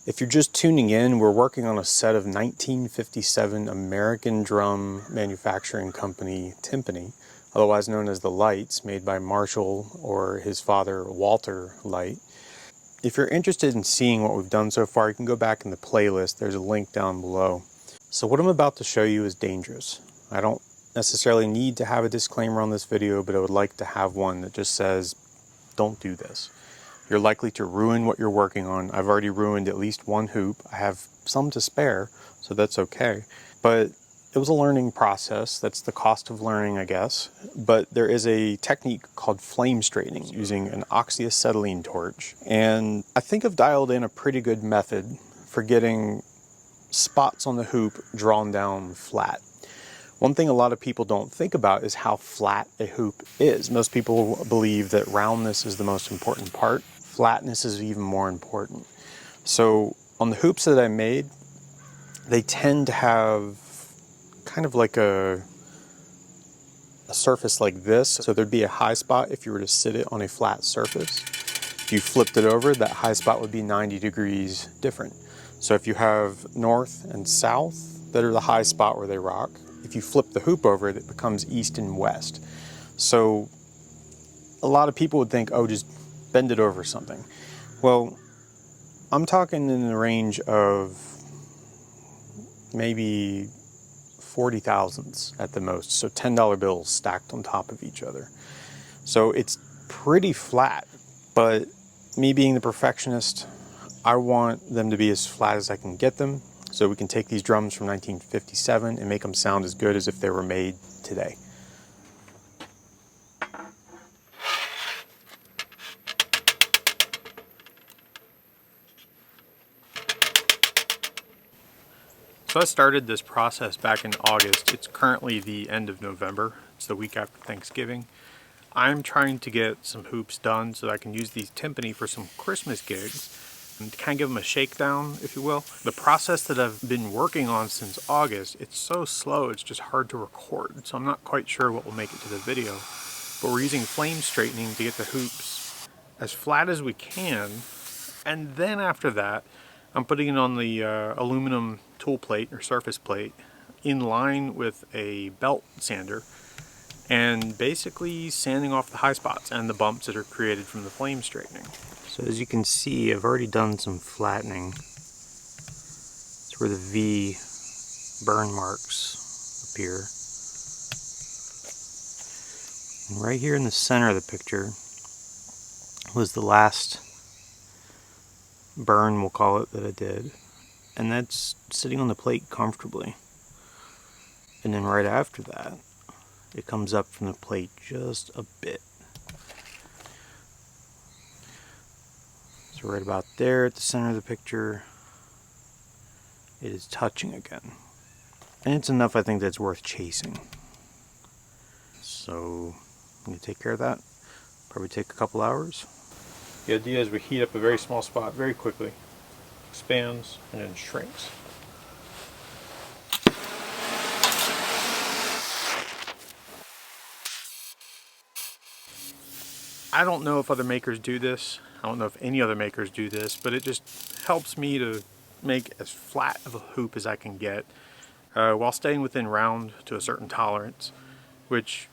If you're just tuning in, we're working on a set of 1957 American drum manufacturing company Timpani, otherwise known as the Lights, made by Marshall or his father Walter Light. If you're interested in seeing what we've done so far, you can go back in the playlist. There's a link down below. So what I'm about to show you is dangerous. I don't necessarily need to have a disclaimer on this video, but I would like to have one that just says, don't do this. You're likely to ruin what you're working on. I've already ruined at least one hoop. I have some to spare, so that's okay. But it was a learning process. That's the cost of learning, I guess. But there is a technique called flame straightening using an oxyacetylene torch. And I think I've dialed in a pretty good method for getting spots on the hoop drawn down flat. One thing a lot of people don't think about is how flat a hoop is. Most people believe that roundness is the most important part. Flatness is even more important. So on the hoops that I made, they tend to have kind of like a surface like this. So there'd be a high spot if you were to sit it on a flat surface. If you flipped it over, that high spot would be 90 degrees different. So if you have north and south that are the high spot where they rock, if you flip the hoop over, it becomes east and west. So a lot of people would think, oh, just bend it over something. Well, I'm talking in the range of maybe 40 thousandths at the most. So $10 bills stacked on top of each other. So it's pretty flat, but me being the perfectionist, I want them to be as flat as I can get them, so we can take these drums from 1957 and make them sound as good as if they were made today. So I started this process back in August. It's currently the end of November. It's the week after Thanksgiving. I'm trying to get some hoops done so that I can use these timpani for some Christmas gigs and kind of give them a shakedown, if you will. The process that I've been working on since August, it's so slow, it's just hard to record. So I'm not quite sure what will make it to the video. But we're using flame straightening to get the hoops as flat as we can. And then after that, I'm putting it on the aluminum tool plate or surface plate in line with a belt sander and basically sanding off the high spots and the bumps that are created from the flame straightening. So as you can see, I've already done some flattening. It's where the V burn marks appear. And right here in the center of the picture was the last burn, we'll call it, that I did. And that's sitting on the plate comfortably. And then right after that, it comes up from the plate just a bit. So right about there at the center of the picture, it is touching again. And it's enough, I think, that's worth chasing. So I'm going to take care of that. Probably take a couple hours. The idea is we heat up a very small spot very quickly, expands, and then shrinks. I don't know if other makers do this. I don't know if any other makers do this, but it just helps me to make as flat of a hoop as I can get while staying within round to a certain tolerance, which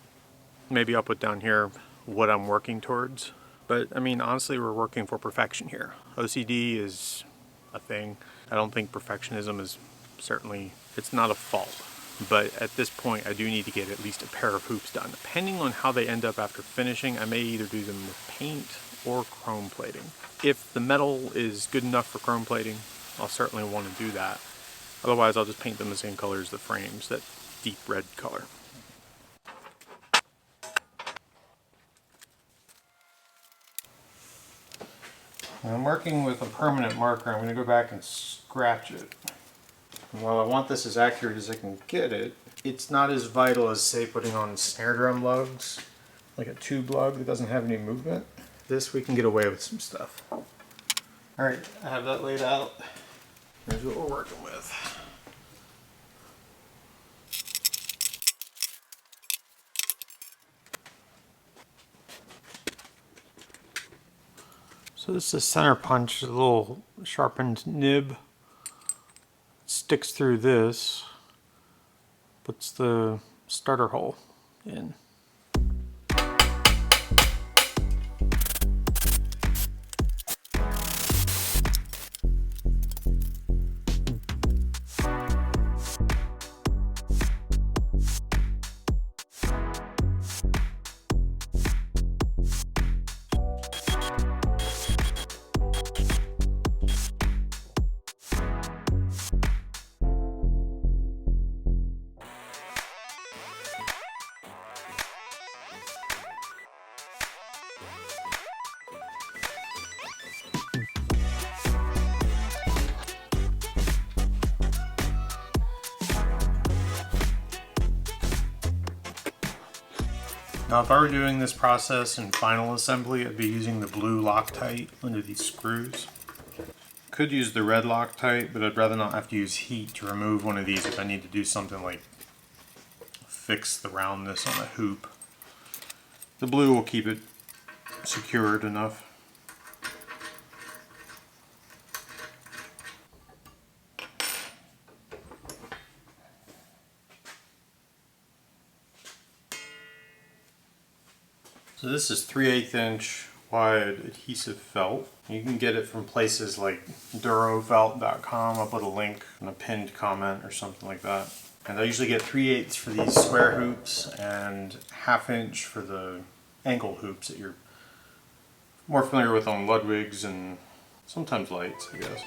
maybe I'll put down here what I'm working towards. But I mean, honestly, we're working for perfection here. OCD is a thing. I don't think perfectionism is certainly, it's not a fault. But at this point, I do need to get at least a pair of hoops done. Depending on how they end up after finishing, I may either do them with paint or chrome plating. If the metal is good enough for chrome plating, I'll certainly want to do that. Otherwise, I'll just paint them the same color as the frames, that deep red color. I'm working with a permanent marker. I'm going to go back and scratch it. And while I want this as accurate as I can get it, it's not as vital as, say, putting on snare drum lugs, like a tube lug that doesn't have any movement. This, we can get away with some stuff. Alright, I have that laid out. Here's what we're working with. So this is a center punch, a little sharpened nib. Sticks through this, puts the starter hole in. Now if I were doing this process in final assembly, I'd be using the blue Loctite under these screws. Could use the red Loctite, but I'd rather not have to use heat to remove one of these if I need to do something like fix the roundness on a hoop. The blue will keep it secured enough. So this is 3/8 inch wide adhesive felt. You can get it from places like durofelt.com. I'll put a link in a pinned comment or something like that. And I usually get 3/8 for these square hoops and 1/2 inch for the angle hoops that you're more familiar with on Ludwig's and sometimes Lights, I guess.